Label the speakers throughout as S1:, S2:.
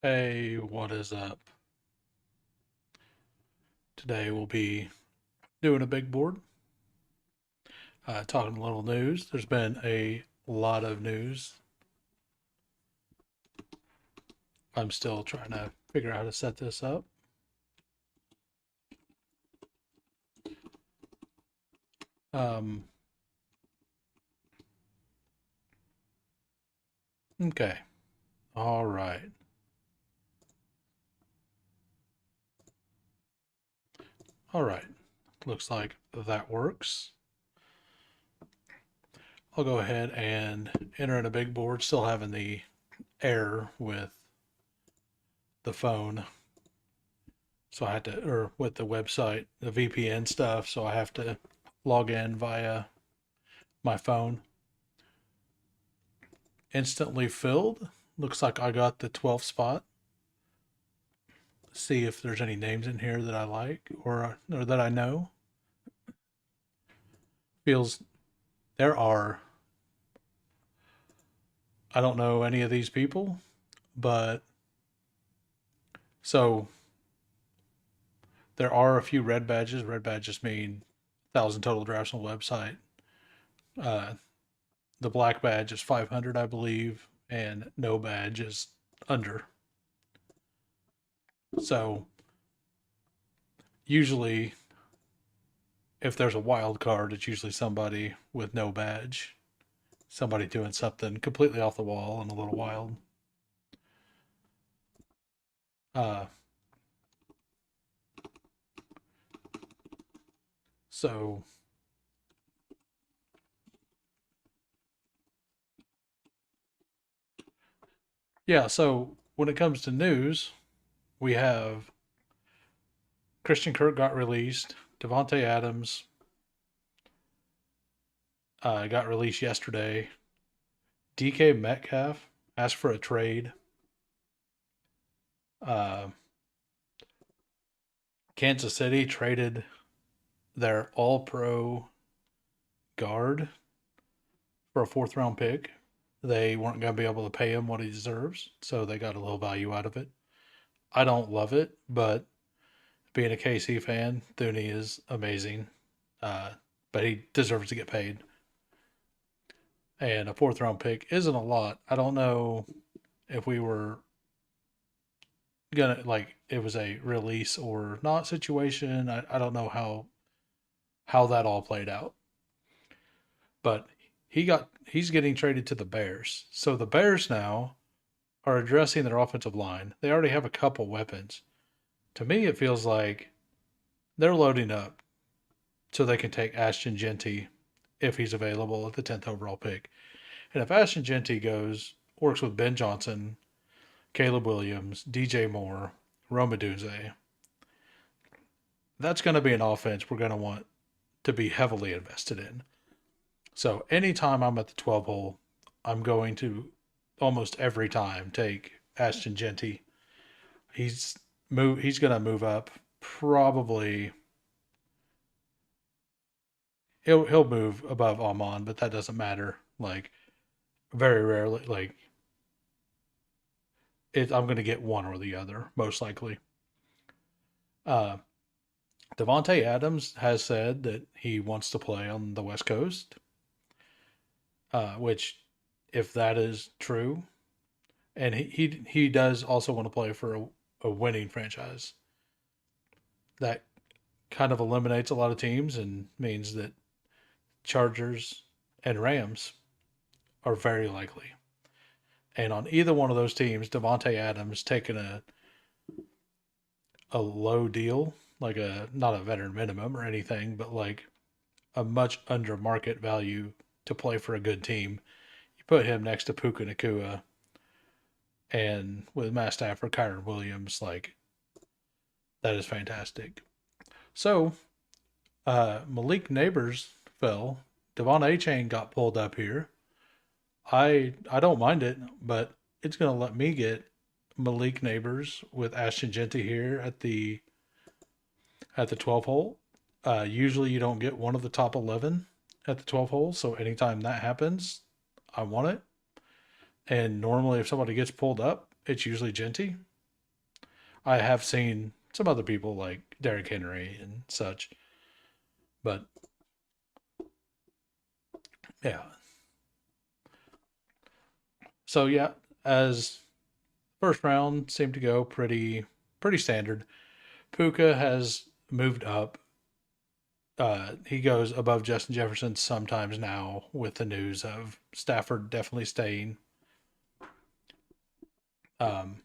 S1: Hey, what is up? Today we'll be doing a big board, talking a little news. There's been a lot of news. I'm still trying to figure out how to set this up. Um, okay. All right. All right. Looks like that works. I'll go ahead and enter in a big board, still having the error with the phone. So I had to, or with the website, the VPN stuff. So I have to log in via my phone. Instantly filled. Looks like I got the 12th spot. See if there's any names in here that I like or that I know. Feels there are. I don't know any of these people, but so there are a few red badges. Red badges mean 1,000 total drafts on the website. Uh, the black badge is 500, I believe, and no badge is under. So usually, if there's a wild card, it's usually somebody with no badge, somebody doing something completely off the wall and a little wild. Uh, so yeah, so when it comes to news, we have Christian Kirk got released, Devonte Adams got released yesterday, DK Metcalf asked for a trade. Uh, Kansas City traded their All Pro guard for a fourth round pick. They weren't going to be able to pay him what he deserves, so they got a little value out of it. I don't love it, but being a KC fan, Thuney is amazing. Uh, but he deserves to get paid. And a fourth round pick isn't a lot. I don't know if we were gonna like it was a release or not situation. I don't know how that all played out. But he's getting traded to the Bears. So the Bears now are addressing their offensive line. They already have a couple weapons. To me, it feels like they're loading up so they can take Ashton Genty if he's available at the 10th overall pick. And if Ashton Genty works with Ben Johnson, Caleb Williams, DJ Moore, Roma Dunze, that's going to be an offense we're going to want to be heavily invested in. So anytime I'm at the 12 hole, I'm going to almost every time take Ashton Genty. He's going to move up probably he'll move above Amon, but that doesn't matter. Like very rarely I'm going to get one or the other most likely. Uh Devonte Adams has said that he wants to play on the West Coast, which, if that is true, and he does also want to play for a winning franchise, that kind of eliminates a lot of teams and means that Chargers and Rams are very likely. And on either one of those teams, Devonte Adams taking a low deal, like a not a veteran minimum or anything, but like a much under market value to play for a good team. You put him next to Puka Nakua and with Matt Stafford, Kyron Williams, like that is fantastic. So Malik Neighbors fell. Devon A. Chain got pulled up here. I don't mind it, but it's gonna let me get Malik Neighbors with Ashton Genty here at the 12 hole. Usually you don't get one of the top 11 at the 12 hole, so anytime that happens, I want it. And normally, if somebody gets pulled up, it's usually Genty. I have seen some other people like Derrick Henry and such, but yeah. So yeah, as first round seemed to go pretty standard. Puka has moved up. He goes above Justin Jefferson sometimes now with the news of Stafford definitely staying. Um,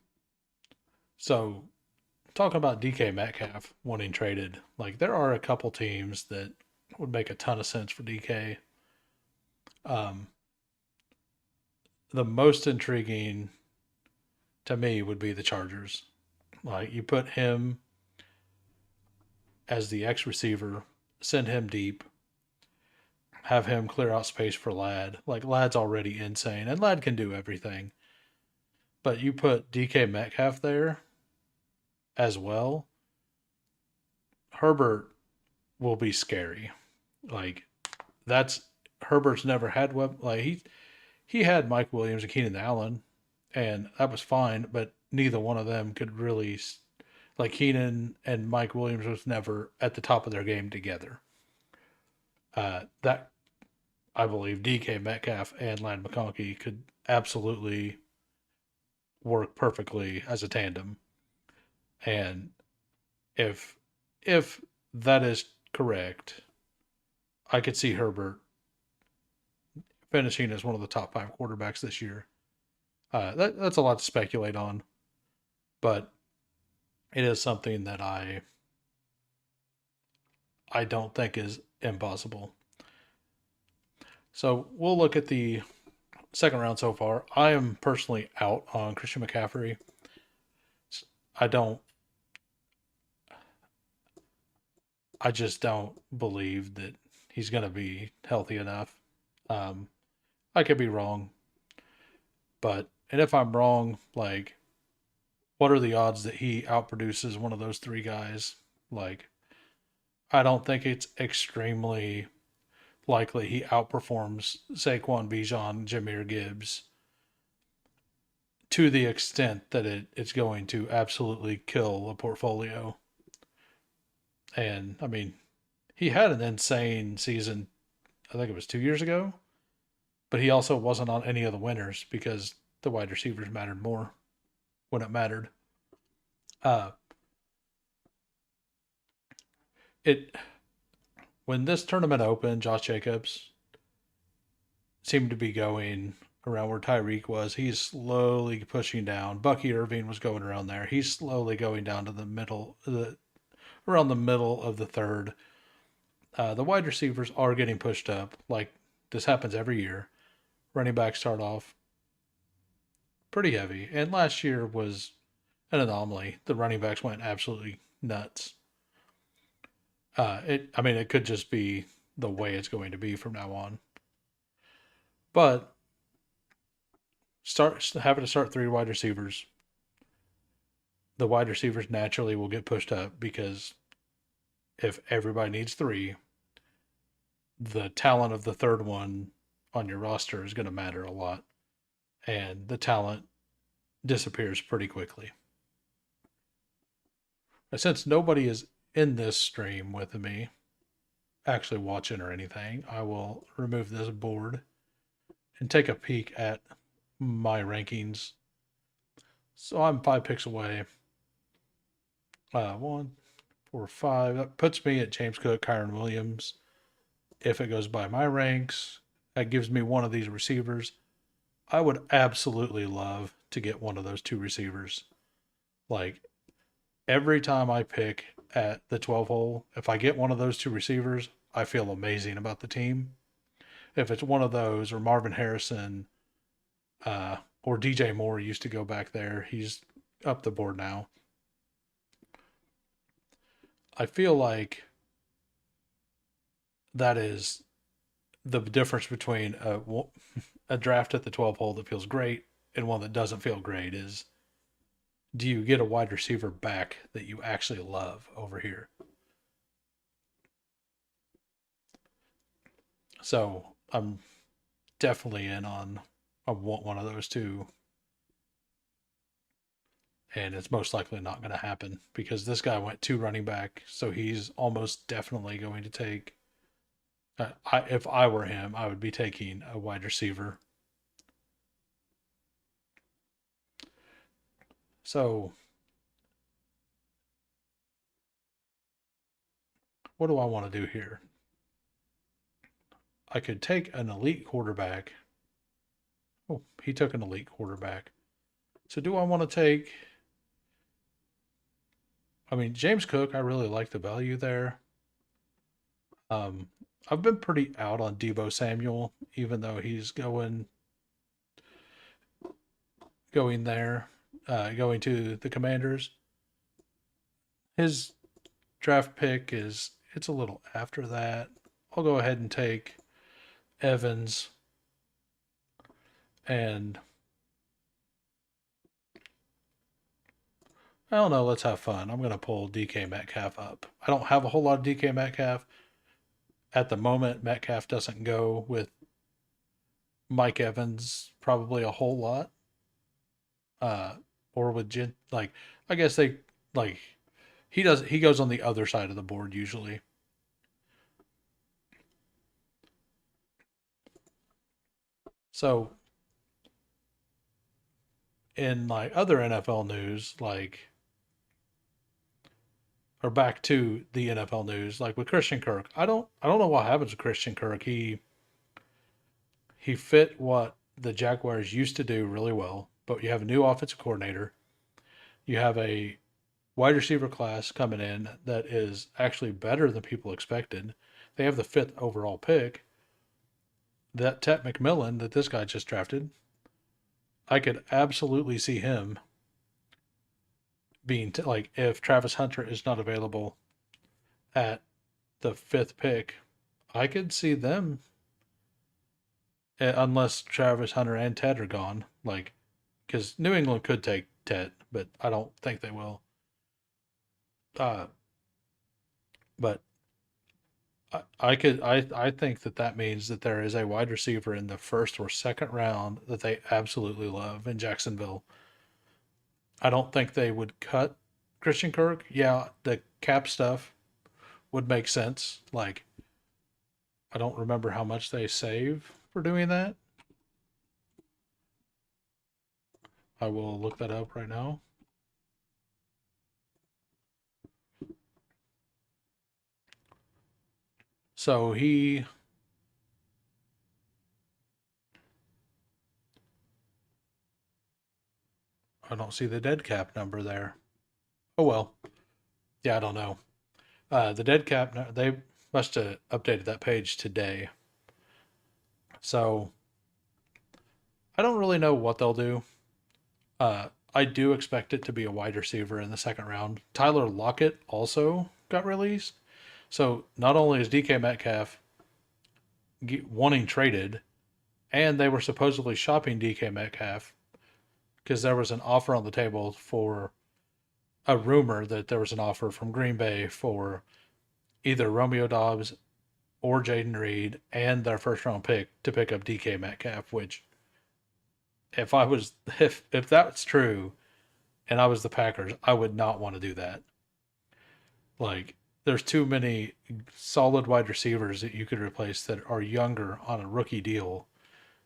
S1: so talking about DK Metcalf wanting traded, like there are a couple teams that would make a ton of sense for DK. Um, the most intriguing to me would be the Chargers. Like you put him as the X receiver, send him deep, have him clear out space for Lad. Like Lad's already insane, and Lad can do everything. But you put DK Metcalf there as well, Herbert will be scary. Like that's Herbert's never had web like he had Mike Williams and Keenan Allen, and that was fine. But neither one of them could really like Keenan and Mike Williams was never at the top of their game together. That I believe DK Metcalf and Lad McConkey could absolutely work perfectly as a tandem. And if if that is correct, I could see Herbert finishing as one of the top five quarterbacks this year. That's a lot to speculate on, but it is something that I don't think is impossible. So we'll look at the second round so far. I am personally out on Christian McCaffrey. I don't. I just don't believe that he's going to be healthy enough. Um, I could be wrong, but and if I'm wrong, like, what are the odds that he outproduces one of those three guys? Like, I don't think it's extremely likely he outperforms Saquon, Bijan, Jameer Gibbs to the extent that it's going to absolutely kill a portfolio. And I mean, he had an insane season. I think it was 2 years ago, but he also wasn't on any of the winners because the wide receivers mattered more when it mattered. Uh, it when this tournament opened, Josh Jacobs seemed to be going around where Tyreek was. He's slowly pushing down. Bucky Irving was going around there. He's slowly going down to the middle, around the middle of the third. The wide receivers are getting pushed up. Like this happens every year. Running backs start off pretty heavy, and last year was an anomaly. The running backs went absolutely nuts. I mean, it could just be the way it's going to be from now on. But start having to start three wide receivers. The wide receivers naturally will get pushed up because if everybody needs three, the talent of the third one on your roster is going to matter a lot, and the talent disappears pretty quickly. Since nobody is in this stream with me, actually watching or anything, I will remove this board and take a peek at my rankings. So I'm 5 picks away. 1, 4, 5. That puts me at James Cook, Kyron Williams. If it goes by my ranks, that gives me one of these receivers. I would absolutely love to get one of those two receivers. Like every time I pick at the 12 hole, if I get one of those two receivers, I feel amazing about the team. If it's one of those or Marvin Harrison or DJ Moore used to go back there, he's up the board now. I feel like that is the difference between a draft at the 12 hole that feels great and one that doesn't feel great is do you get a wide receiver back that you actually love over here? So I'm definitely in on I want one of those two. and it's most likely not going to happen because this guy went two running back, so he's almost definitely going to take. If I were him, I would be taking a wide receiver. So, what do I want to do here? I could take an elite quarterback. Oh, he took an elite quarterback. So, do I want to take? I mean, James Cook, I really like the value there. Um, I've been pretty out on Debo Samuel, even though he's going there, going to the Commanders. His draft pick is it's a little after that. I'll go ahead and take Evans and I don't know, let's have fun. I'm gonna pull DK Metcalf up. I don't have a whole lot of DK Metcalf. At the moment, Metcalf doesn't go with Mike Evans probably a whole lot. Uh or with like I guess they like he goes on the other side of the board usually. So in like other NFL news, like or back to the NFL news, like with Christian Kirk, I don't know what happens with Christian Kirk. He fit what the Jaguars used to do really well, but you have a new offensive coordinator. You have a wide receiver class coming in that is actually better than people expected. They have the fifth overall pick. That Tet McMillan that this guy just drafted, I could absolutely see him being like if Travis Hunter is not available at the fifth pick, I could see them unless Travis Hunter and Ted are gone. Like, because New England could take Ted, but I don't think they will. Uh, but I think that means that there is a wide receiver in the first or second round that they absolutely love in Jacksonville. I don't think they would cut Christian Kirk. Yeah, the cap stuff would make sense. Like, I don't remember how much they save for doing that. I will look that up right now. So I don't see the dead cap number there. Oh well. Yeah, I don't know. The dead cap, they must have updated that page today. So I don't really know what they'll do. I do expect it to be a wide receiver in the second round. Tyler Lockett also got released. So not only is DK Metcalf wanting traded, and they were supposedly shopping DK Metcalf because there was an offer on the table for a rumor that there was an offer from Green Bay for either Romeo Dobbs or Jaden Reed and their first round pick to pick up DK Metcalf, which if I was if that's true and I was the Packers, I would not want to do that. Like there's too many solid wide receivers that you could replace that are younger on a rookie deal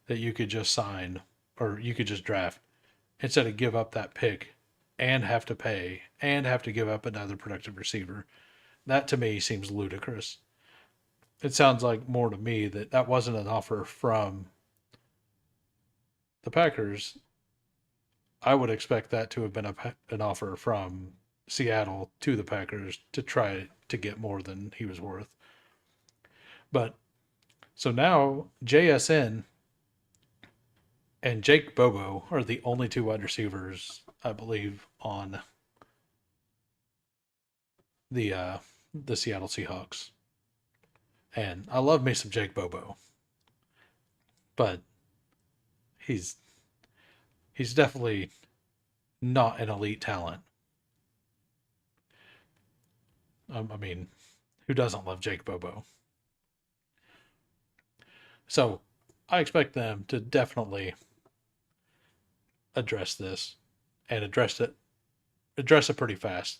S1: that you could just sign or you could just draft instead of give up that pick and have to pay and have to give up another productive receiver. That to me seems ludicrous. It sounds like more to me that that wasn't an offer from the Packers. I would expect that to have been an offer from Seattle to the Packers to try to get more than he was worth. But so now JSN and Jake Bobo are the only two wide receivers, I believe, on the uh, the Seattle Seahawks. And I love me some Jake Bobo, but he's he's definitely not an elite talent. I mean, who doesn't love Jake Bobo? So I expect them to definitely address this and address it address it pretty fast.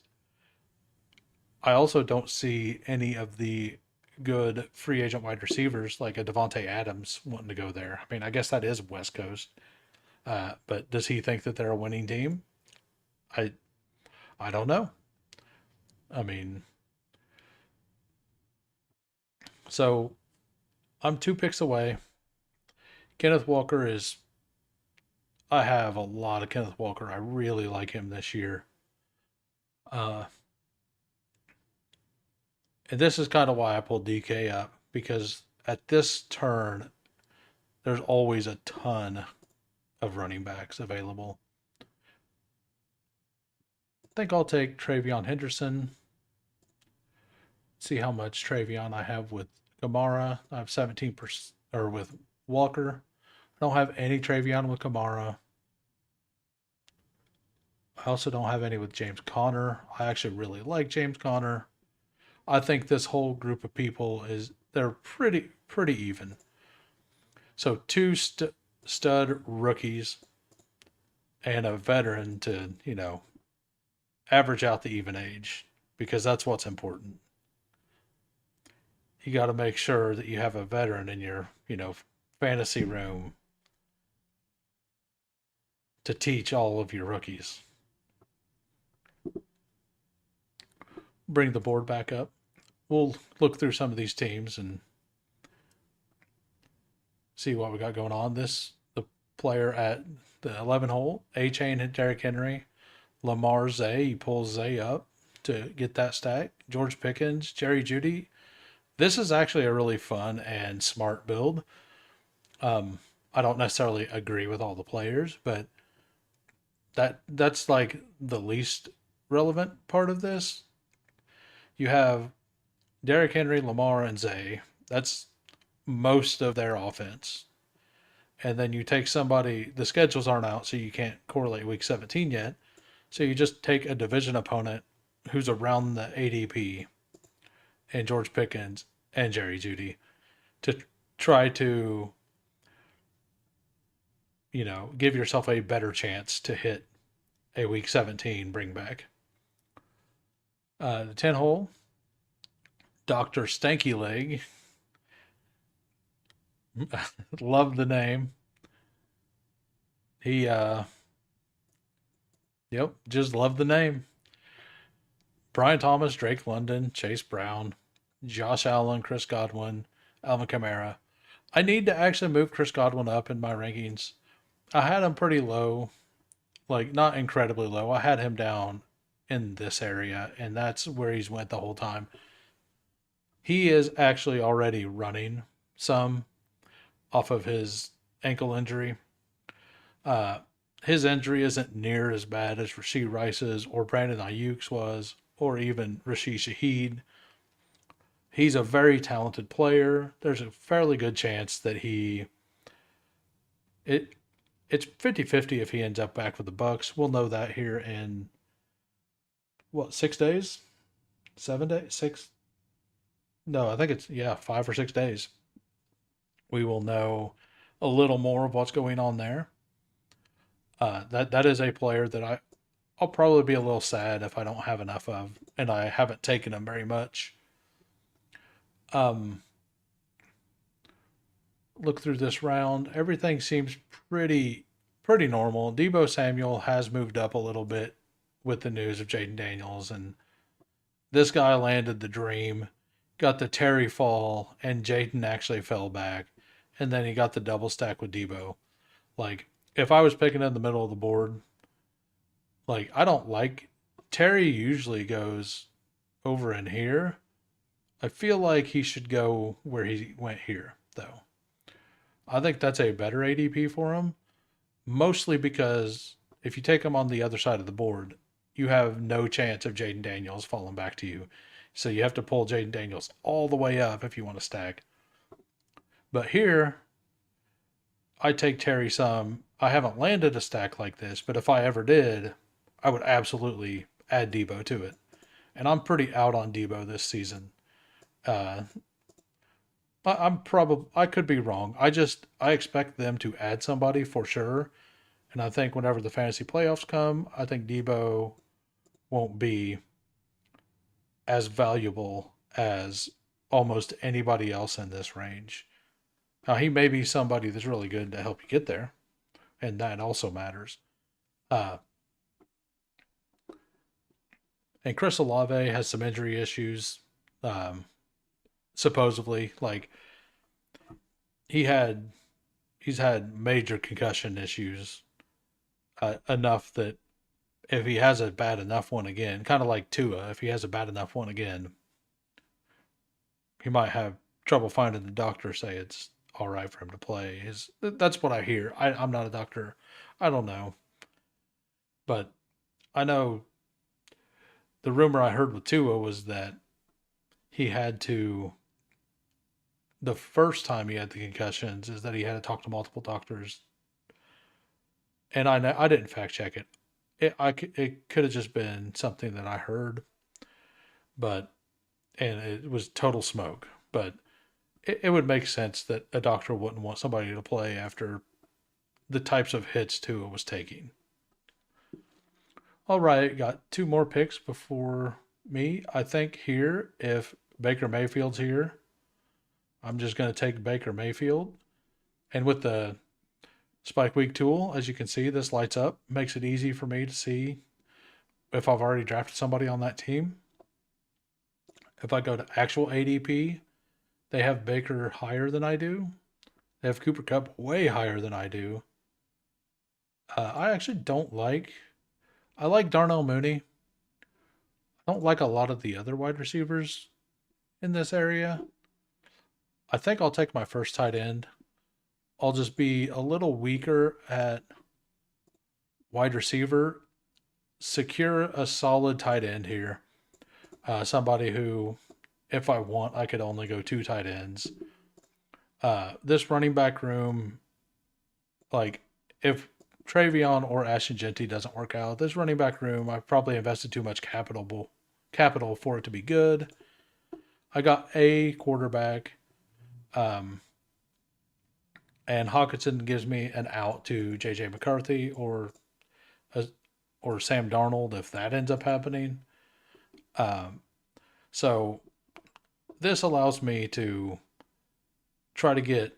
S1: I also don't see any of the good free agent wide receivers like a Devontae Adams wanting to go there. I mean, I guess that is West Coast, but does he think that they're a winning team? I I don't know. I mean, so I'm 2 picks away. Kenneth Walker is. I have a lot of Kenneth Walker. I really like him this year. Uh, and this is kind of why I pulled DK up because at this turn, there's always a ton of running backs available. I think I'll take Travion Henderson. See how much Travion I have with Kamara. I have 17%, or with Walker. I don't have any Travion with Kamara. I also don't have any with James Conner. I actually really like James Conner. I think this whole group of people they're pretty even. So two stud rookies and a veteran to average out the even age because that's what's important. You got to make sure that you have a veteran in your fantasy room to teach all of your rookies. Bring the board back up. We'll look through some of these teams and see what we got going on. The player at the 11 hole, A-Chain hit Derrick Henry. Lamar Zay, he pulls Zay up to get that stack. George Pickens, Jerry Jeudy. This is actually a really fun and smart build. I don't necessarily agree with all the players, but that's like the least relevant part of this. You have Derrick Henry, Lamar, and Zay. That's most of their offense. And then you take somebody, the schedules aren't out, so you can't correlate week 17 yet. So you just take a division opponent who's around the ADP and George Pickens and Jerry Jeudy to try to, give yourself a better chance to hit a week 17 bring back. The 10 hole, Dr. Stanky Leg. Love the name. He, yep, just love the name. Brian Thomas, Drake London, Chase Brown, Josh Allen, Chris Godwin, Alvin Kamara. I need to actually move Chris Godwin up in my rankings. I had him pretty low, like not incredibly low. I had him down in this area, and that's where he's went the whole time. He is actually already running some off of his ankle injury. Uh, his injury isn't near as bad as Rashee Rice's or Brandon Ayuk's was, or even Rashid Shaheed. He's a very talented player. There's a fairly good chance that it it's 50-50 if he ends up back with the Bucks. We'll know that here in what, 6 days? 7 days? Six? No, I think it's 5 or 6 days. We will know a little more of what's going on there. That is a player that I'll probably be a little sad if I don't have enough of, and I haven't taken him very much. Um, look through this round, everything seems pretty normal. Debo Samuel has moved up a little bit with the news of Jaden Daniels, and this guy landed the dream, got the Terry fall, and Jaden actually fell back, and then he got the double stack with Debo. Like, if I was picking in the middle of the board, like, I don't like Terry usually goes over in here. I feel like he should go where he went here, though. I think that's a better ADP for him, mostly because if you take him on the other side of the board, you have no chance of Jaden Daniels falling back to you. So you have to pull Jaden Daniels all the way up if you want to stack. But here, I take Terry some. I haven't landed a stack like this, but if I ever did, I would absolutely add Debo to it. And I'm pretty out on Debo this season. Uh, I could be wrong. I expect them to add somebody for sure. And I think whenever the fantasy playoffs come, I think Debo won't be as valuable as almost anybody else in this range. Now, he may be somebody that's really good to help you get there, and that also matters. Uh, and Chris Olave has some injury issues, um, supposedly. Like he had, he's had major concussion issues, enough that if he has a bad enough one again, kind of like Tua, if he has a bad enough one again, he might have trouble finding the doctor say it's all right for him to play. That's what I hear. I'm not a doctor. I don't know, but I know the rumor I heard with Tua was that he had to. The first time he had the concussions is that he had to talk to multiple doctors, and I didn't fact check it. It could have just been something that I heard, but and it was total smoke. But it would make sense that a doctor wouldn't want somebody to play after the types of hits Tua was taking. All right, got two more picks before me. I think here, if Baker Mayfield's here, I'm just going to take Baker Mayfield. And with the Spike Week tool, as you can see, this lights up, makes it easy for me to see if I've already drafted somebody on that team. If I go to actual ADP, they have Baker higher than I do. They have Cooper Kupp way higher than I do. I actually don't like. I like Darnell Mooney. I don't like a lot of the other wide receivers in this area. I think I'll take my first tight end. I'll just be a little weaker at wide receiver. Secure a solid tight end here. Somebody who, if I want, I could only go two tight ends. This running back room, like if Travion or Ashton Genty doesn't work out, this running back room, I've probably invested too much capital for it to be good. I got a quarterback, and Hawkinson gives me an out to JJ McCarthy or Sam Darnold if that ends up happening. So this allows me to try to get,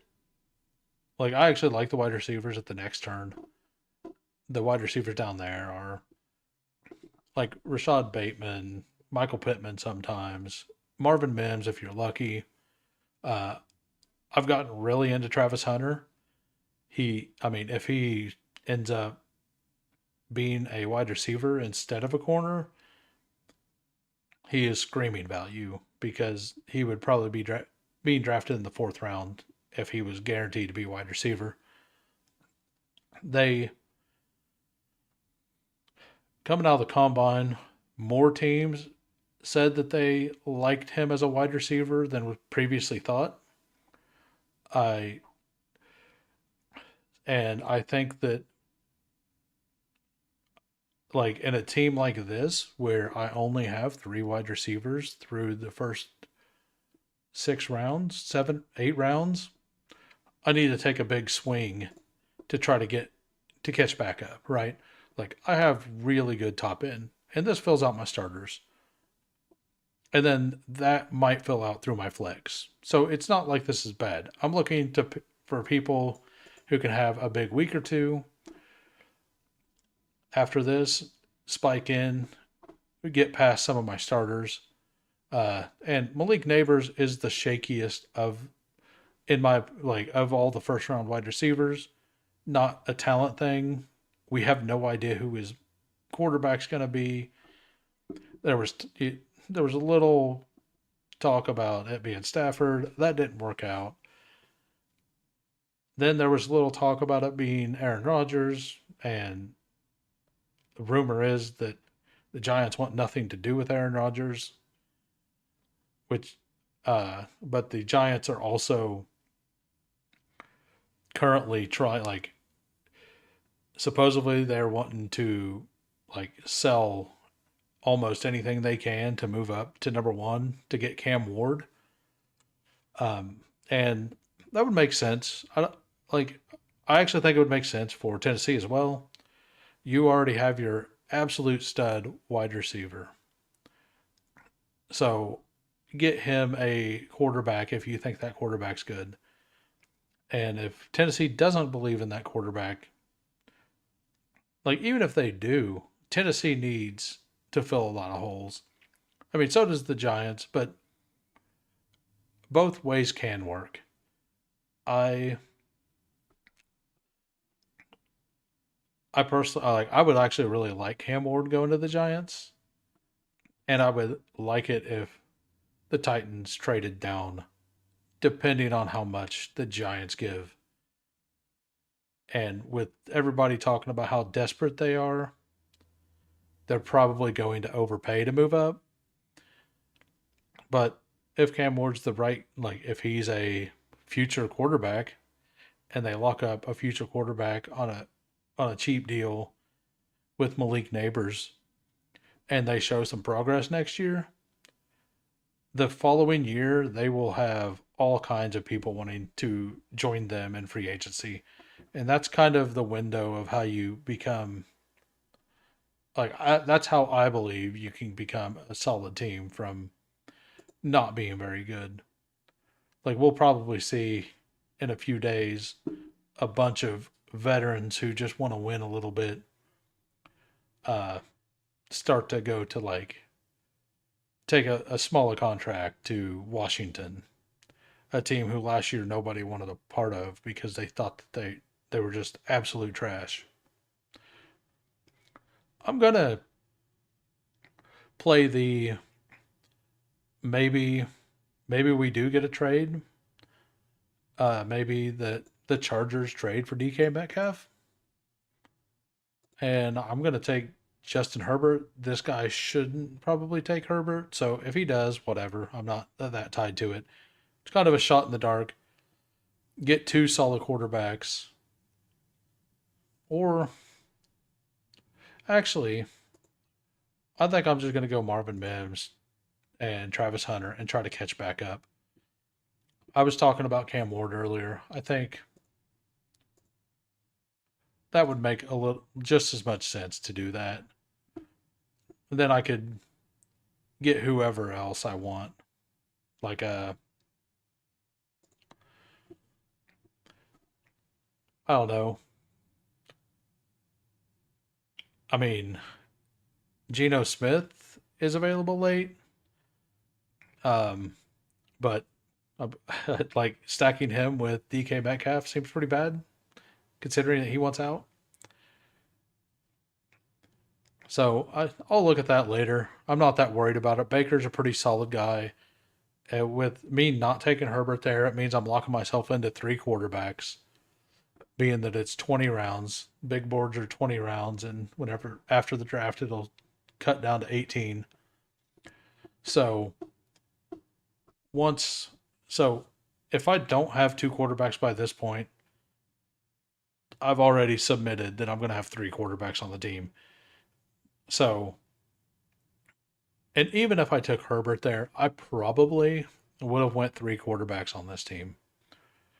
S1: like, I actually like the wide receivers at the next turn. The wide receivers down there are like Rashad Bateman, Michael Pittman sometimes, Marvin Mims if you're lucky. Uh, I've gotten really into Travis Hunter. If he ends up being a wide receiver instead of a corner, he is screaming value because he would probably be being drafted in the fourth round if he was guaranteed to be wide receiver. They coming out of the combine, more teams said that they liked him as a wide receiver than was previously thought. I I think that, like, in a team like this where I only have three wide receivers through the first 6 rounds, 7, 8 rounds, I need to take a big swing to try to catch back up, right? Like, I have really good top end, and this fills out my starters. And then that might fill out through my flex. So it's not like this is bad. I'm looking for people who can have a big week or two after this, spike in, get past some of my starters. And Malik Neighbors is the shakiest of all the first round wide receivers. Not a talent thing. We have no idea who his quarterback's going to be. There was a little talk about it being Stafford. That didn't work out. Then there was a little talk about it being Aaron Rodgers, and the rumor is that the Giants want nothing to do with Aaron Rodgers, but the Giants are also currently supposedly they're wanting to sell almost anything they can to move up to number one to get Cam Ward. And that would make sense. I actually think it would make sense for Tennessee as well. You already have your absolute stud wide receiver. So get him a quarterback if you think that quarterback's good. And if Tennessee doesn't believe in that quarterback, like even if they do, Tennessee needs to fill a lot of holes. I mean, so does the Giants, but both ways can work. I I personally I would actually really like Cam Ward going to the Giants, and I would like it if the Titans traded down, depending on how much the Giants give. And with everybody talking about how desperate they are, they're probably going to overpay to move up. But if Cam Ward's the right, like if he's a future quarterback, and they lock up a future quarterback on a cheap deal with Malik Neighbors, and they show some progress next year, the following year they will have all kinds of people wanting to join them in free agency. And that's kind of the window of how you become that's how I believe you can become a solid team from not being very good. Like we'll probably see in a few days a bunch of veterans who just want to win a little bit uh start to go to like take a smaller contract to Washington, a team who last year nobody wanted a part of because they thought that they were just absolute trash. I'm gonna play the maybe maybe we do get a trade. Maybe the Chargers trade for DK Metcalf, and I'm gonna take Justin Herbert. This guy shouldn't probably take Herbert, so if he does, whatever. I'm not that tied to it. It's kind of a shot in the dark. Get two solid quarterbacks, or actually, I think I'm just gonna go Marvin Mims and Travis Hunter and try to catch back up. I was talking about Cam Ward earlier. I think that would make a little just as much sense to do that. And then I could get whoever else I want. Like I don't know. I mean, Geno Smith is available late. Um, but like stacking him with DK Metcalf seems pretty bad considering that he wants out. So I'll look at that later. I'm not that worried about it. Baker's a pretty solid guy. With me not taking Herbert there, it means I'm locking myself into three quarterbacks, being that it's 20 rounds. Big boards are 20 rounds, and whenever after the draft, it'll cut down to 18. So once, so if I don't have two quarterbacks by this point, I've already submitted that I'm going to have three quarterbacks on the team. So, and even if I took Herbert there, I probably would have went three quarterbacks on this team.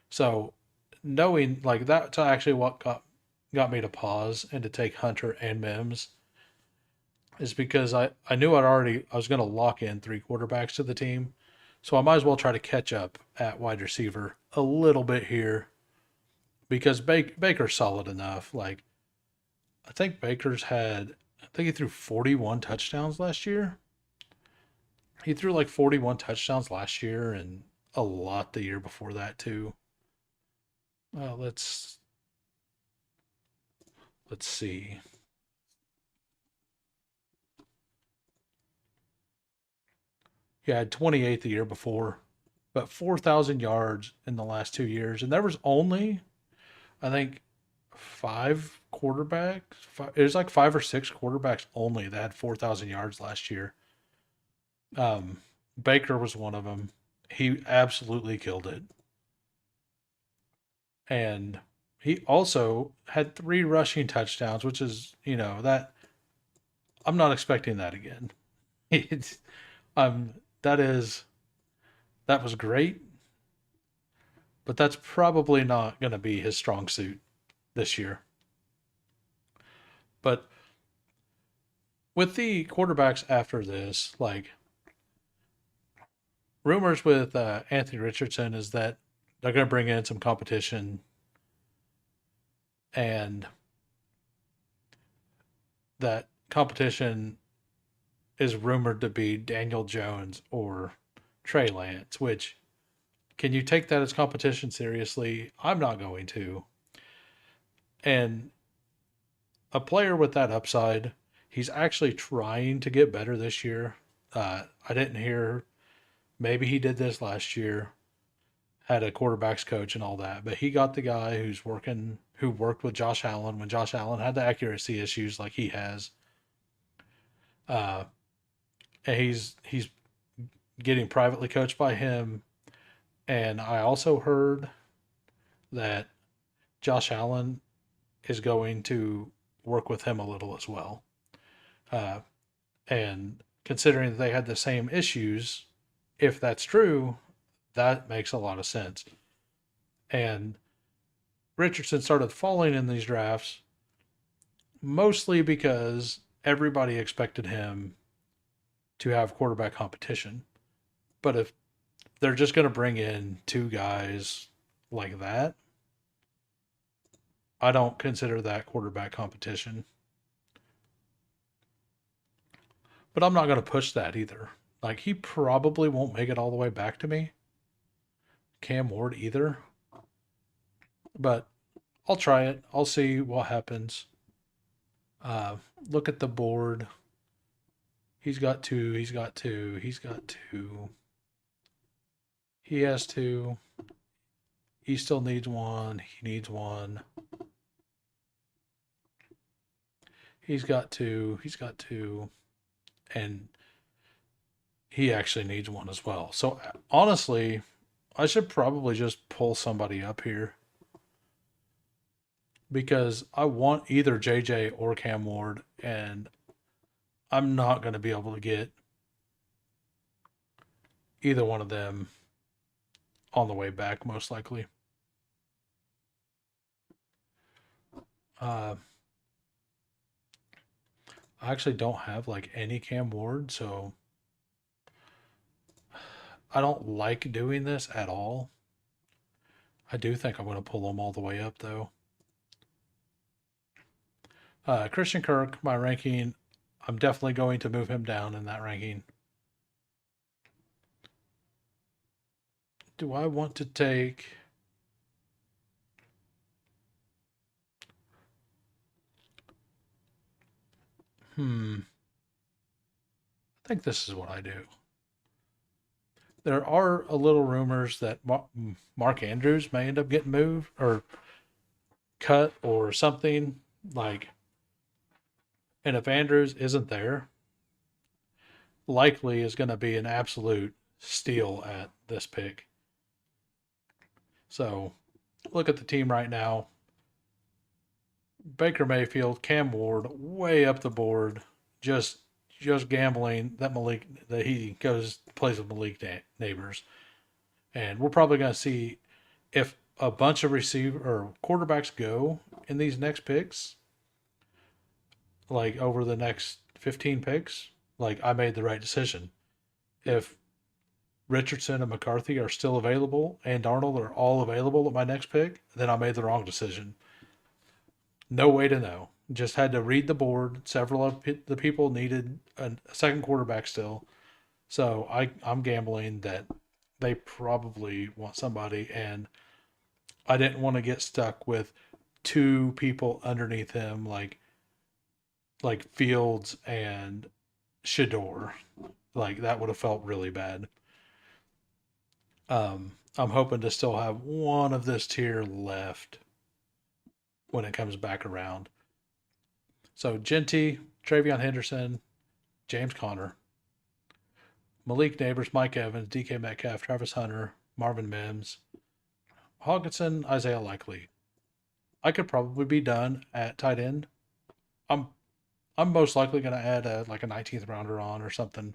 S1: So, knowing like that's actually what got me to pause and to take Hunter and Mims is because I knew I was going to lock in three quarterbacks to the team. So I might as well try to catch up at wide receiver a little bit here because Baker's solid enough. Like I think he threw 41 touchdowns last year. He threw like 41 touchdowns last year and a lot the year before that too. Well, let's see. Yeah, I had 28 the year before, but 4,000 yards in the last 2 years, and there was only I think five quarterbacks. It was like five or six quarterbacks only that had 4,000 yards last year. Um, Baker was one of them. He absolutely killed it. And he also had three rushing touchdowns, which is, that I'm not expecting that again. It's, that is, that was great, but that's probably not going to be his strong suit this year. But with the quarterbacks after this, like rumors with Anthony Richardson is that they're going to bring in some competition, and that competition is rumored to be Daniel Jones or Trey Lance, which can you take that as competition seriously? I'm not going to. And a player with that upside, he's actually trying to get better this year. I didn't hear, maybe he did this last year, had a quarterbacks coach and all that, but he got the guy who worked with Josh Allen when Josh Allen had the accuracy issues like he has. Uh, and he's getting privately coached by him. And I also heard that Josh Allen is going to work with him a little as well. Uh, and considering that they had the same issues, if that's true, that makes a lot of sense. And Richardson started falling in these drafts mostly because everybody expected him to have quarterback competition. But if they're just going to bring in two guys like that, I don't consider that quarterback competition. But I'm not going to push that either. Like, he probably won't make it all the way back to me. Cam Ward either. But I'll try it. I'll see what happens. Look at the board. He's got two. He's got two. He's got two. He has two. He still needs one. He needs one. He's got two. He's got two. And he actually needs one as well. So honestly, I should probably just pull somebody up here because I want either JJ or Cam Ward, and I'm not going to be able to get either one of them on the way back, most likely. I actually don't have like any Cam Ward, so I don't like doing this at all. I do think I'm going to pull them all the way up, though. Christian Kirk, my ranking, I'm definitely going to move him down in that ranking. Do I want to take... I think this is what I do. There are a little rumors that Mark Andrews may end up getting moved or cut or something. Like, and if Andrews isn't there, likely is going to be an absolute steal at this pick. So look at the team right now. Baker Mayfield, Cam Ward, way up the board, just gambling that he goes plays with Malik Neighbors, and we're probably going to see if a bunch of receiver or quarterbacks go in these next picks, like over the next 15 picks. Like, I made the right decision. If Richardson and McCarthy are still available and Darnold are all available at my next pick, then I made the wrong decision. No way to know. Just had to read the board. Several of the people needed a second quarterback still. So I'm gambling that they probably want somebody, and I didn't want to get stuck with two people underneath him like Fields and Shador. Like, that would have felt really bad. I'm hoping to still have one of this tier left when it comes back around. So Genty, Travion Henderson, James Conner, Malik Neighbors, Mike Evans, DK Metcalf, Travis Hunter, Marvin Mims, Hawkinson, Isaiah Likely. I could probably be done at tight end. I'm most likely going to add a 19th rounder on or something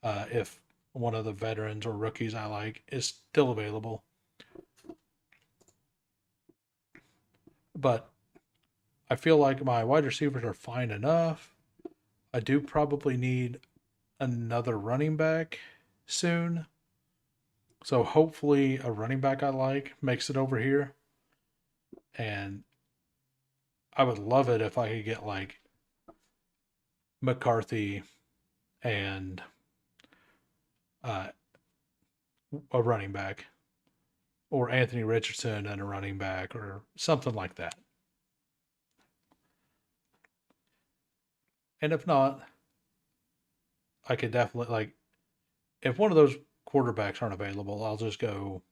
S1: if one of the veterans or rookies I like is still available. But I feel like my wide receivers are fine enough. I do probably need another running back soon. So hopefully a running back I like makes it over here. And I would love it if I could get like McCarthy and uh, a running back, or Anthony Richardson and a running back, or something like that. And if not, I could definitely like if one of those quarterbacks aren't available, I'll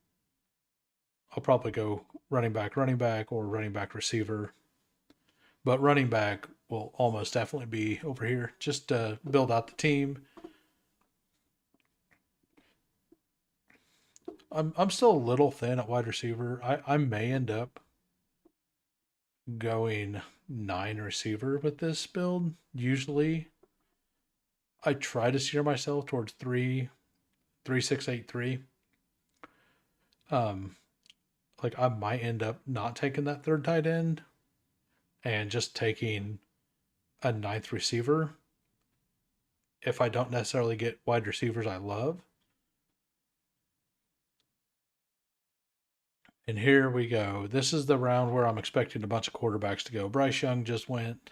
S1: probably go running back, or running back receiver. But running back will almost definitely be over here just to build out the team. I'm still a little thin at wide receiver. I may end up going 9 receiver with this build. Usually I try to steer myself towards 3 6 8 3. Um like I might end up not taking that third tight end and just taking a ninth receiver if I don't necessarily get wide receivers I love. And here we go. This is the round where I'm expecting a bunch of quarterbacks to go. Bryce Young just went.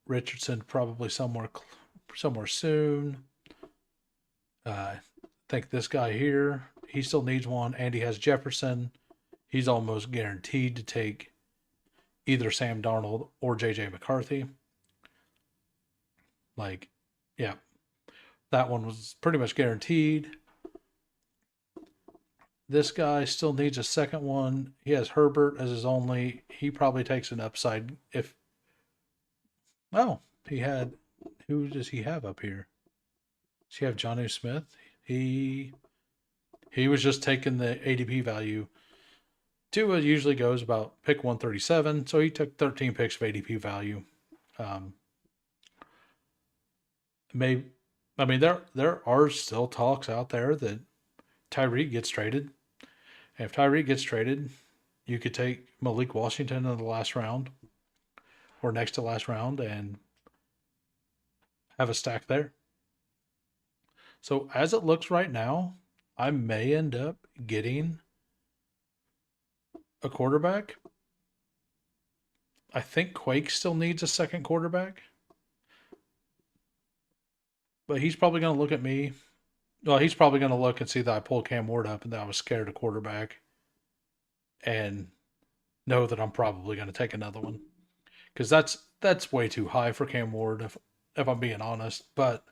S1: Richardson probably somewhere soon. I think this guy here, he still needs one. Andy has Jefferson. He's almost guaranteed to take either Sam Darnold or JJ McCarthy. Like, yeah, that one was pretty much guaranteed. This guy still needs a second one. He has Herbert as his only. He probably takes an upside if. Oh, he had. Who does he have up here? Does he have Johnny Smith? He he was just taking the ADP value. Tua usually goes about pick 137, so he took 13 picks of ADP value. Um, maybe I mean there are still talks out there that Tyreek gets traded. And if Tyreek gets traded, you could take Malik Washington in the last round or next to last round and have a stack there. So as it looks right now, I may end up getting a quarterback. I think Quake still needs a second quarterback, but he's probably going to look at me. Well, he's probably going to look and see that I pulled Cam Ward up and that I was scared of quarterback and know that I'm probably going to take another one because that's way too high for Cam Ward if I'm being honest. But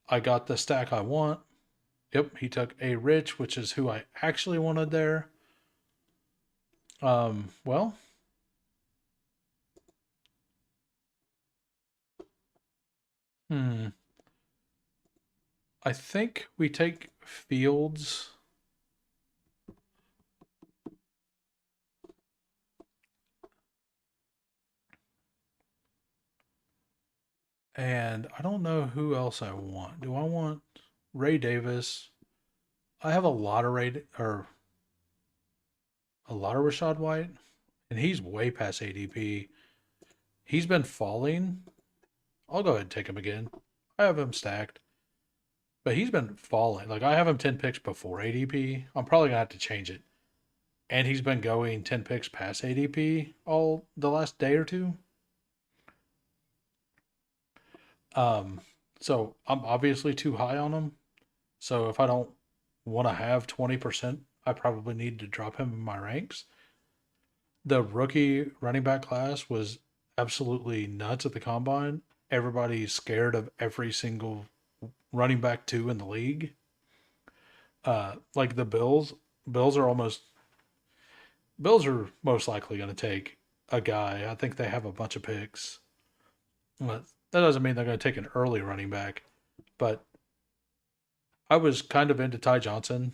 S1: I got the stack I want. Yep, he took a Rich, which is who I actually wanted there. Well, hmm. I think we take Fields. And I don't know who else I want. Do I want Ray Davis? I have a lot of a lot of Rashad White, and he's way past ADP. He's been falling. I'll go ahead and take him again. I have him stacked, but he's been falling. Like I have him 10 picks before ADP. I'm probably gonna have to change it. And he's been going 10 picks past ADP all the last day or two. Um, so I'm obviously too high on him. So if I don't want to have 20%, I probably need to drop him in my ranks. The rookie running back class was absolutely nuts at the combine. Everybody's scared of every single running back two in the league. Like the Bills are almost Bills are most likely going to take a guy. I think they have a bunch of picks. But that doesn't mean they're going to take an early running back. But I was kind of into Ty Johnson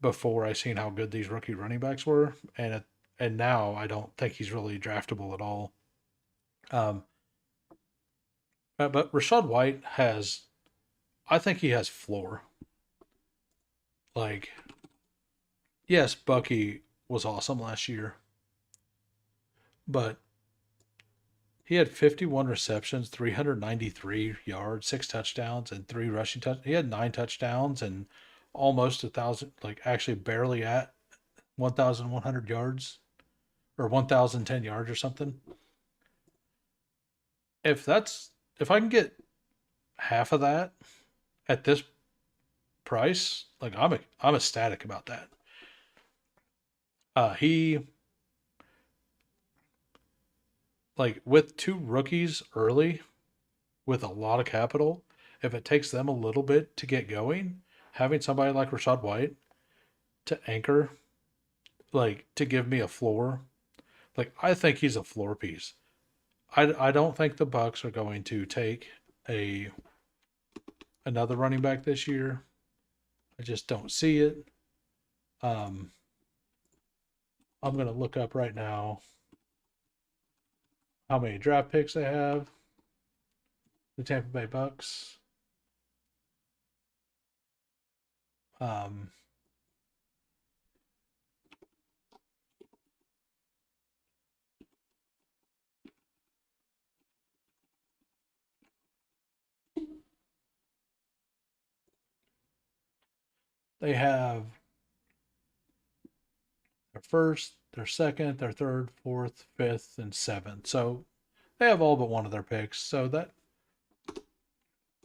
S1: before I seen how good these rookie running backs were, and now I don't think he's really draftable at all. Um, but Rashad White has, I think he has floor. Like, yes, Bucky was awesome last year, but He had 51 receptions, 393 yards, 6 touchdowns, and 3 rushing touchdowns. He had 9 touchdowns and almost 1,000, like actually barely at 1,100 yards or 1,010 yards or something. If I can get half of that at this price, like I'm ecstatic about that. He like with 2 rookies early with a lot of capital, if it takes them a little bit to get going, having somebody like Rashad White to anchor, like to give me a floor, like I think he's a floor piece. I don't think the Bucks are going to take a another running back this year. I just don't see it. Um, I'm gonna look up right now how many draft picks they have. The Tampa Bay Bucks. Um, they have their first, their second, their third, fourth, fifth, and seventh. So they have all but one of their picks. So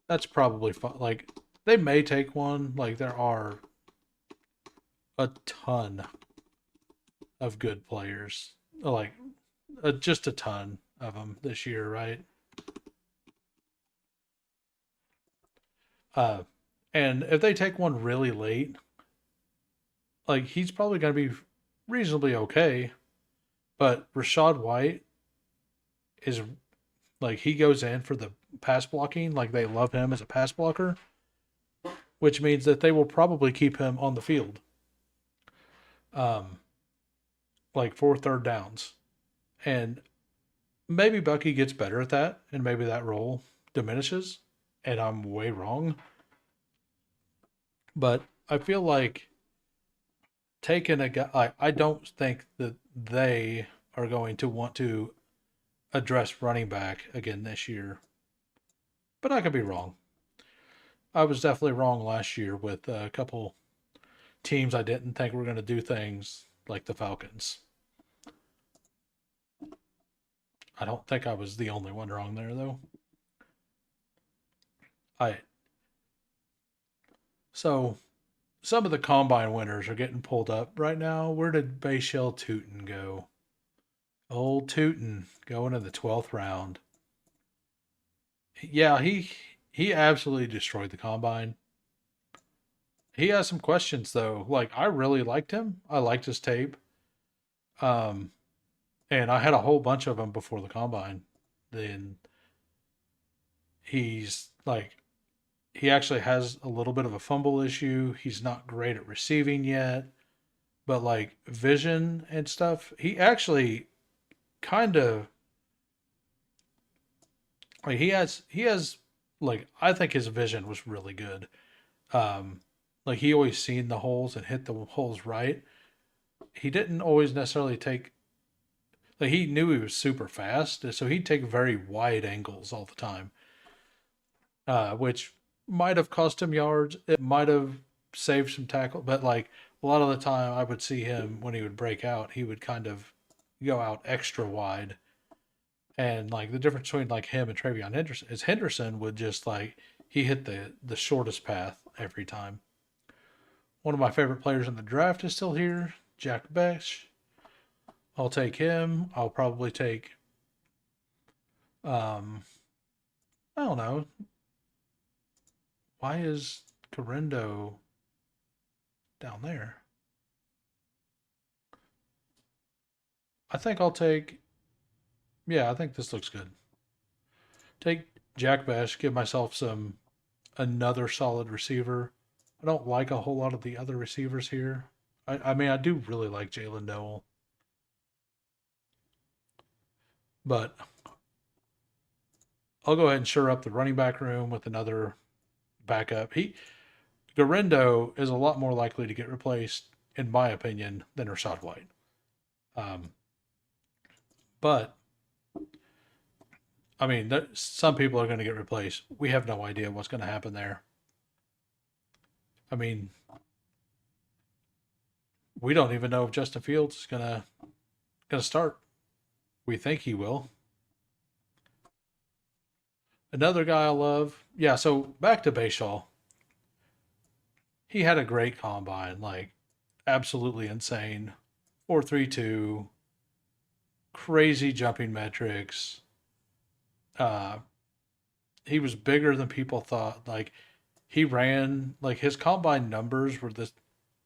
S1: that's probably fun. Like they may take one. Like there are a ton of good players. Like just a ton of them this year, right? Uh, and if they take one really late, like he's probably going to be reasonably okay. But Rashad White is like he goes in for the pass blocking. Like they love him as a pass blocker, which means that they will probably keep him on the field, um, like for third downs. And maybe Bucky gets better at that, and maybe that role diminishes. And I'm way wrong, but I feel like taking a guy. I don't think that they are going to want to address running back again this year, but I could be wrong. I was definitely wrong last year with a couple teams I didn't think were going to do things like the Falcons. I don't think I was the only one wrong there though. I so some of the combine winners are getting pulled up right now. Where did Bayshell Tootin go? Old Tootin going in the 12th round. Yeah, he absolutely destroyed the combine. He has some questions though. Like I really liked him. I liked his tape. Um, and I had a whole bunch of them before the combine. Then he's like he actually has a little bit of a fumble issue. He's not great at receiving yet, but like vision and stuff, he actually kind of like he has like I think his vision was really good. Um, like he always seen the holes and hit the holes right. He didn't always necessarily take like he knew he was super fast, so he'd take very wide angles all the time, which might have cost him yards. It might have saved some tackle, but like a lot of the time, I would see him when he would break out, he would kind of go out extra wide. And like the difference between like him and Travion Henderson is Henderson would just like he hit the shortest path every time. One of my favorite players in the draft is still here, Jack Besh. I'll take him. I'll probably take um I don't know. Why is Correndo down there? I think I'll take yeah, I think this looks good. Take Jack Besh, give myself some another solid receiver. I don't like a whole lot of the other receivers here. I mean, I do really like Jalen Noel, but I'll go ahead and shore up the running back room with another backup. Garendo is a lot more likely to get replaced, in my opinion, than Rashad White. Um, but I mean, some people are going to get replaced. We have no idea what's going to happen there. I mean, we don't even know if Justin Fields is gonna start. We think he will. Another guy I love. Yeah, so back to Bayshaw. He had a great combine, like absolutely insane. 4.32, crazy jumping metrics. Uh he was bigger than people thought. Like he ran like his combine numbers were this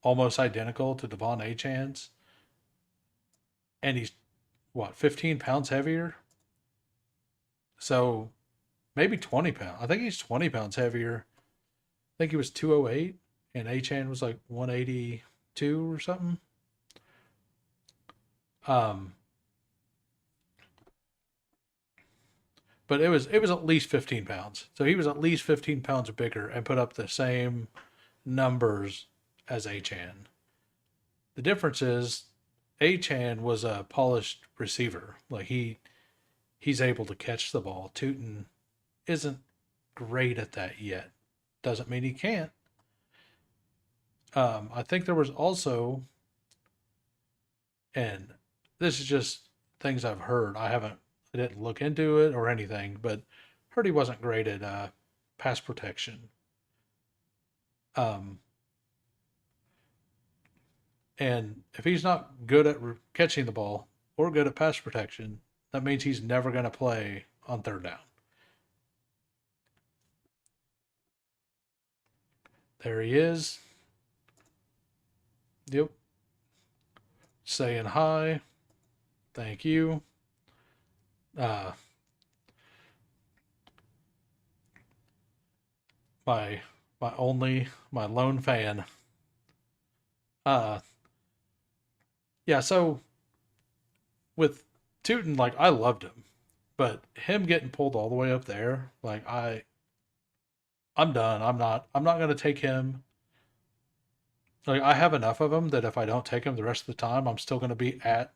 S1: almost identical to Devon Achan's, and he's what 15 pounds heavier. So maybe 20 pounds. I think he's 20 pounds heavier. I think he was 208 and Achan was like 182 or something. Um, but it was at least 15 pounds. So he was at least 15 pounds bigger and put up the same numbers as Achan. The difference is Achan was a polished receiver. Like he's able to catch the ball. Tootin isn't great at that yet. Doesn't mean he can't. I think there was also, and this is just things I've heard. I didn't look into it or anything, but heard he wasn't great at pass protection. Um, and if he's not good at catching the ball or good at pass protection, that means he's never going to play on third down. There he is. Yep. Saying hi. Thank you. Uh, my my lone fan. Uh, yeah. So with Tootin, like I loved him, but him getting pulled all the way up there, like I'm done. I'm not gonna take him. Like I have enough of him that if I don't take him the rest of the time, I'm still gonna be at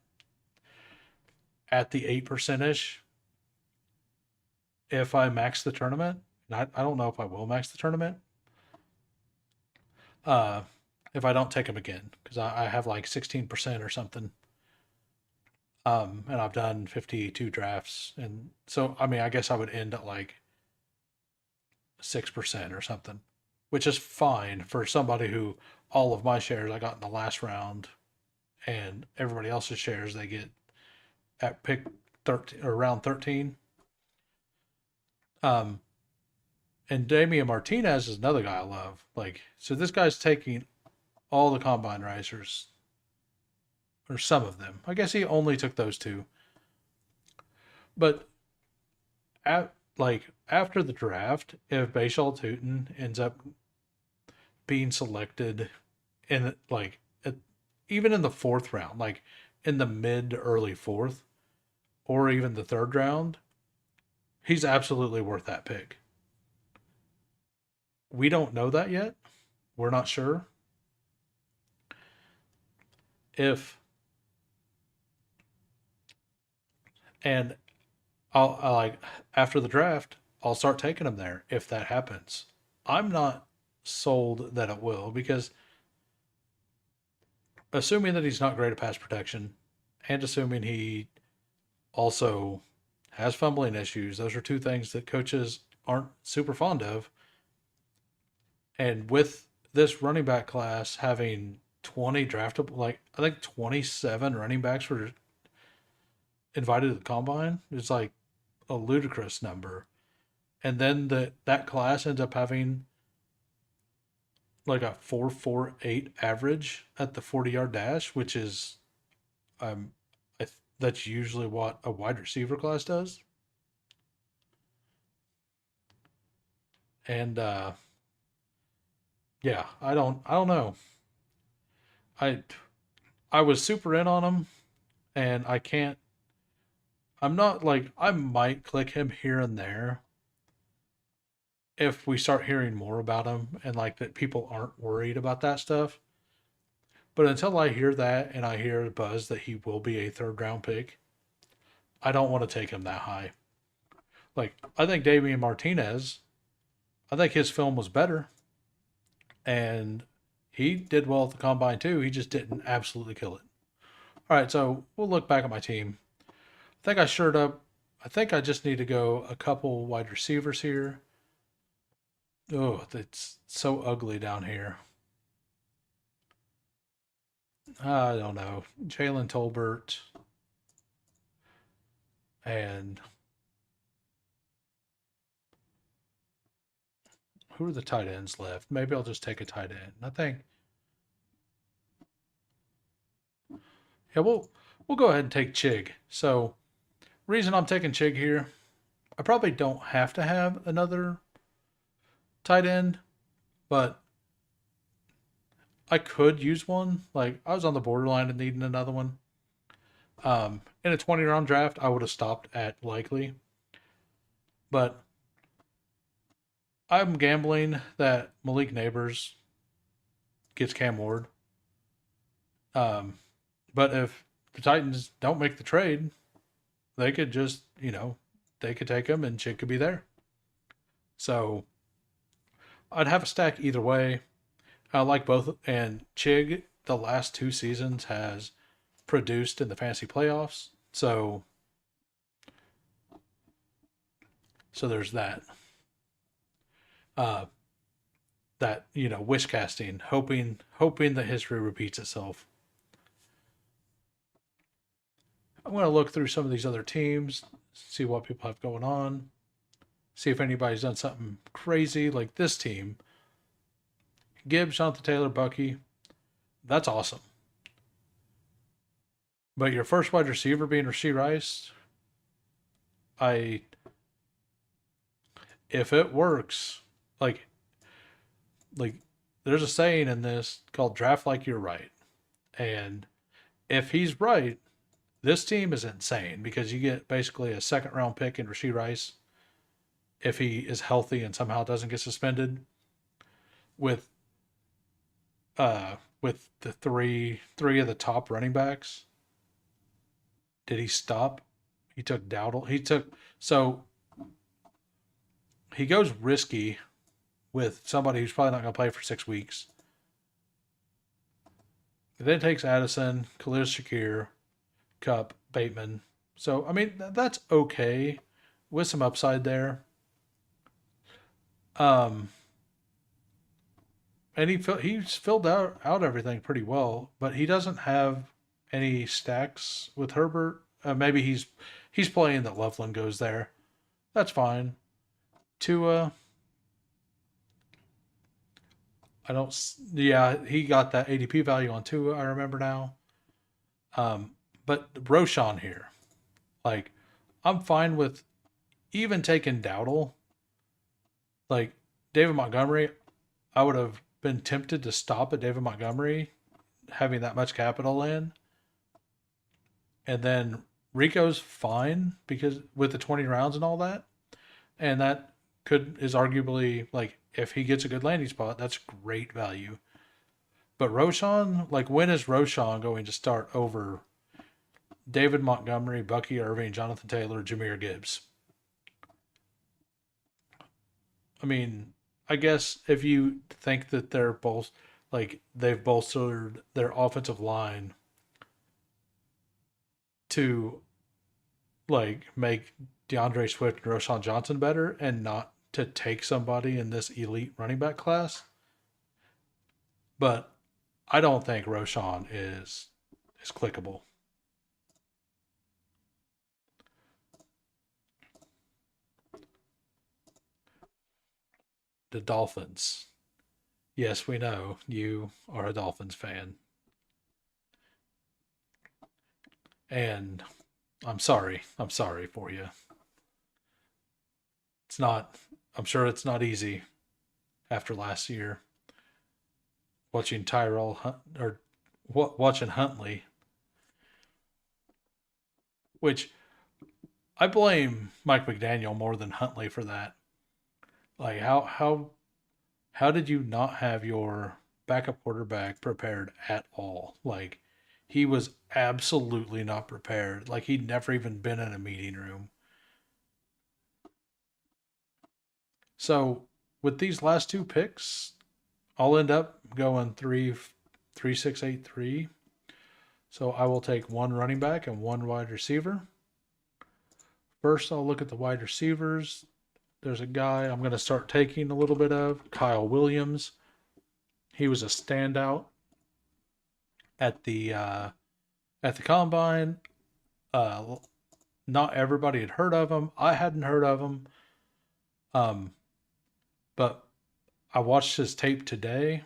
S1: the 8% ish if I max the tournament. And I don't know if I will max the tournament. Uh, if I don't take him again, because I have like 16% or something. And I've done 52 drafts, and so I mean, I guess I would end at like 6% or something, which is fine for somebody who all of my shares I got in the last round, and everybody else's shares they get at pick 13 or round 13. Um, and Damian Martinez is another guy I love. Like, so this guy's taking all the combine risers, or some of them. I guess he only took those two, but like after the draft, if Bashal Tootin ends up being selected in like even in the fourth round, like in the mid to early fourth, or even the third round, he's absolutely worth that pick. We don't know that yet. We're not sure if, and I like after the draft, I'll start taking him there if that happens. I'm not sold that it will because assuming that he's not great at pass protection and assuming he also has fumbling issues, those are two things that coaches aren't super fond of. And with this running back class having 20 draftable, like I think 27 running backs were invited to the combine, it's like a ludicrous number. And then that class ends up having like a 4.48 average at the 40-yard dash, which is um that's usually what a wide receiver class does. And yeah, I don't know. I I was super in on him, and I can't. I'm not like I might click him here and there if we start hearing more about him and like that people aren't worried about that stuff. But until I hear that and I hear the buzz that he will be a third round pick, I don't want to take him that high. Like, I think Damian Martinez, I think his film was better, and he did well at the combine too. He just didn't absolutely kill it. All right, so we'll look back at my team. I think I shirt up. I think I just need to go a couple wide receivers here. Oh, it's so ugly down here. I don't know. Jalen Tolbert and who are the tight ends left? Maybe I'll just take a tight end. I think. Yeah, we'll go ahead and take Chig. So, reason I'm taking Chig here, I probably don't have to have another tight end, but I could use one. Like I was on the borderline of needing another one. In a 20 round draft, I would have stopped at likely, but I'm gambling that Malik Neighbors gets Cam Ward. Um, but if the Titans don't make the trade, they could just, they could take him and Chig could be there. So I'd have a stack either way. I like both. And Chig, the last 2 seasons, has produced in the fantasy playoffs. So there's that. Uh, that wish casting, hoping that history repeats itself. I'm going to look through some of these other teams, see what people have going on, see if anybody's done something crazy like this team. Gibbs, Jonathan Taylor, Bucky, that's awesome. But your first wide receiver being Rashee Rice, I if it works, like like there's a saying in this called draft like you're right. And if he's right, this team is insane because you get basically a second round pick in Rashee Rice if he is healthy and somehow doesn't get suspended with with the three of the top running backs. Did he stop? He took Dowdle. So he goes risky with somebody who's probably not going to play for 6 weeks. He then takes Addison, Khalil Shakir, Cup, Bateman. So I mean that's okay with some upside there. Um, and he's filled out everything pretty well, but he doesn't have any stacks with Herbert. Maybe he's playing that Loveland goes there. That's fine. Tua, I don't. Yeah, he got that ADP value on Tua. I remember now. But Roshan here, like, I'm fine with even taking Dowdle. Like David Montgomery, I would have been tempted to stop at David Montgomery, having that much capital in, and then Rico's fine because with the 20 rounds and all that, and that is arguably like if he gets a good landing spot, that's great value. But Roshan, like when is Roshan going to start over David Montgomery, Bucky Irving, Jonathan Taylor, Jahmyr Gibbs? I mean, I guess if you think that they're both like they've bolstered their offensive line to like make DeAndre Swift and Roshan Johnson better and not to take somebody in this elite running back class. But I don't think Roshan is clickable. The Dolphins. Yes, we know you are a Dolphins fan. And I'm sorry. I'm sorry for you. It's not, I'm sure it's not easy after last year watching Tyrell or watching Huntley, which I blame Mike McDaniel more than Huntley for that. Like how did you not have your backup quarterback prepared at all? Like he was absolutely not prepared. Like he'd never even been in a meeting room. So with these last two picks, I'll end up going 3-6-8-3. So I will take one running back and one wide receiver. First, I'll look at the wide receivers. There's a guy I'm going to start taking a little bit of, Kyle Williams. He was a standout at the combine. Not everybody had heard of him. I hadn't heard of him. But I watched his tape today,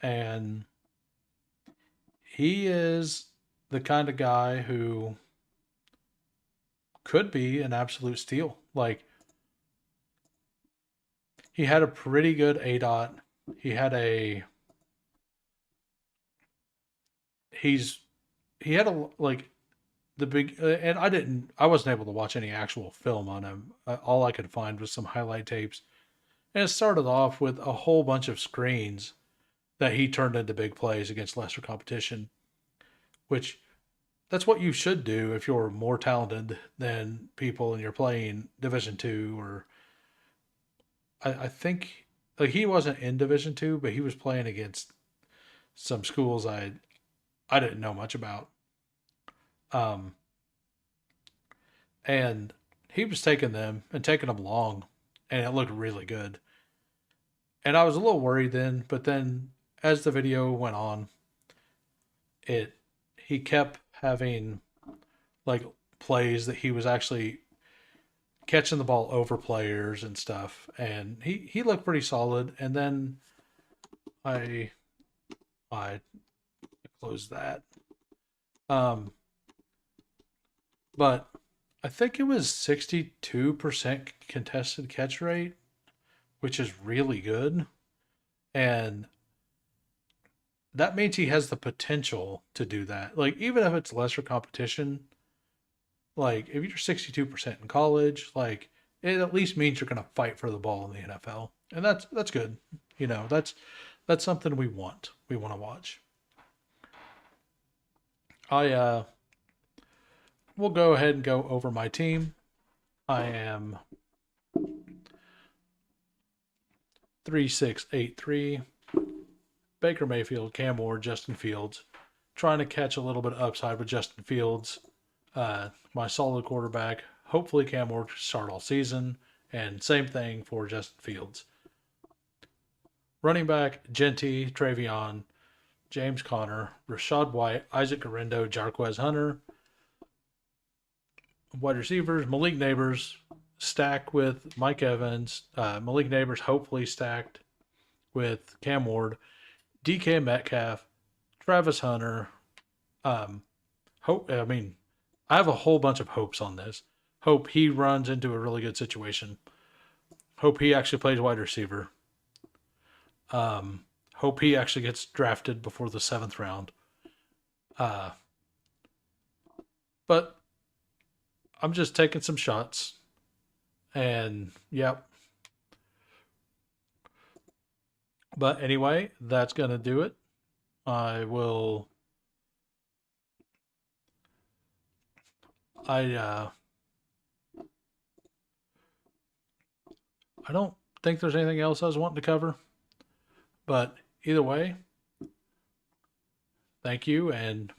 S1: and he is the kind of guy who could be an absolute steal. Like, he had a pretty good ADOT. He had a he had a like the big and I wasn't able to watch any actual film on him. All I could find was some highlight tapes. And it started off with a whole bunch of screens that he turned into big plays against lesser competition, which that's what you should do if you're more talented than people and you're playing Division Two. Or I think like he wasn't in Division Two, but he was playing against some schools I didn't know much about. Um, and he was taking them and taking them long, and it looked really good. And I was a little worried then, but then as the video went on, it he kept having like plays that he was actually catching the ball over players and stuff, and he looked pretty solid. And then I I closed that. Um, but I think it was 62% contested catch rate, which is really good. And that means he has the potential to do that. Like, even if it's lesser competition, like, if you're 62% in college, like, it at least means you're going to fight for the ball in the NFL. And that's good. You know, that's something we want. We want to watch. I will go ahead and go over my team. I am 3-6-8-3. Baker Mayfield, Cam Ward, Justin Fields. Trying to catch a little bit of upside with Justin Fields, my solid quarterback. Hopefully Cam Ward can start all season. And same thing for Justin Fields. Running back, Genty, Travion, James Conner, Rashad White, Isaac Garendo, Jarquez Hunter. Wide receivers, Malik Neighbors, stacked with Mike Evans. Malik Neighbors hopefully stacked with Cam Ward. DK Metcalf, Travis Hunter. I mean, I have a whole bunch of hopes on this. Hope he runs into a really good situation. Hope he actually plays wide receiver. Hope he actually gets drafted before the 7th round. But I'm just taking some shots. And yep. But anyway, that's going to do it. I will. I don't think there's anything else I was wanting to cover. But either way, thank you, and